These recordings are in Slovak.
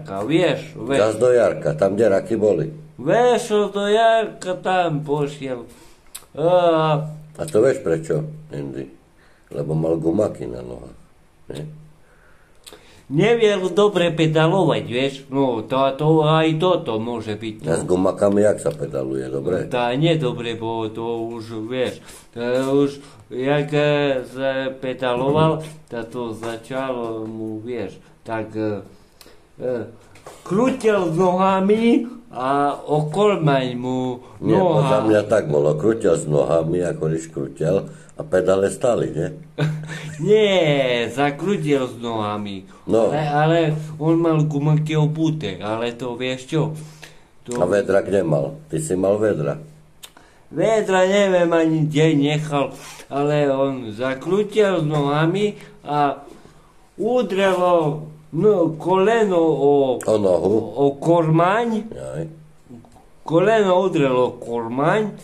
Jarka, vieš. Čas do Jarka, tam, kde raky boli. Vešol do Jarka, tam pošiel. A to vieš prečo, Andy? Lebo mal gumaky na nohách. Nie? Neviel dobre pedalovať, vieš. No, to aj toto môže byť. A s gumakami jak sa pedaluje, dobre? Tá nie dobre, bo to už, vieš, už jak sa pedaloval, to začalo mu, vieš, tak krútil nohami a okolmaň mu Nie, podľa noha. mňa tak bolo. Krútil s nohami, ako když krútil, a pedale stali, nie? Nie, zakrútil s nohami. No. Ale on mal gumaky obuté, ale to vieš čo? A vedra kde mal? Ty si mal vedra. Vedra neviem ani kde nechal, ale on zakrútil s nohami a udrelo koleno O nohu. o kormaň. Jaj. Koleno udrelo kormaň.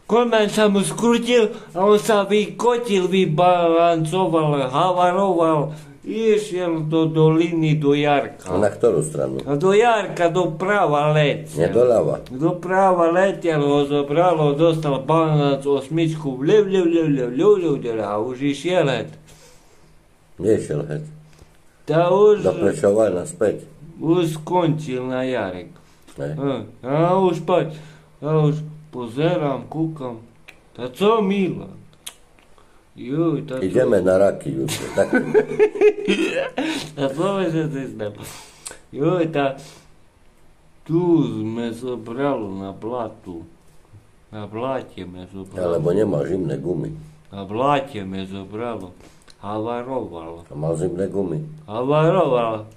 Kormaň sa mu skrutil a on sa vykotil, vybalancoval, havaroval. Išiel do doliny, do Jarka. A na ktorú stranu? A do Jarka, doprava Nie letel. doľava. Doprava letel, ho zobralo, dostal balans osmičku, vlev, a už išiel het. Nešiel het. Ta už, Do Prešova naspäť. už skončil na Jarek. Ne? A už pač, a už pozerám, kúkam. Ta co Milan? Juj, ta Ideme na raky, už. Tak, A co že si znam? Juj, ta tu sme zobralo na blatu. Na blate me zobralo. alebo nemal zimné gumy. Na blate me zobralo. Havarovalo. A mal zimné gumy. Havarovalo.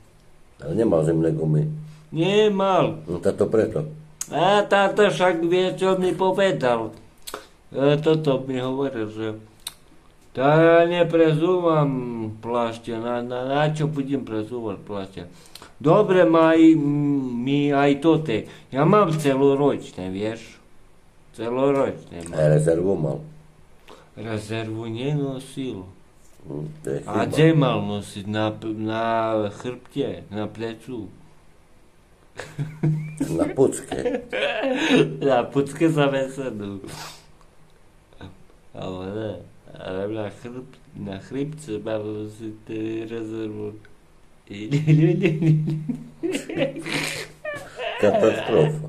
Ale nemal zimné gumy. Nemal. No to preto. A táto však vie, čo mi povedal. Toto mi hovoril, že ja neprezúvam plášte, na čo budem prezúvať plášte. Dobre, mi aj tote. Ja mám celoročné, vieš? Celoročné A mám. rezervu mal. Rezervu nenosil. To je A chyba. kde mal nosiť? Na chrbte, na plecu. Na pucke. Na pucke sa vesenú. Ale ne. Ale na chrbce mal nosiť rezervu. Katastrofa.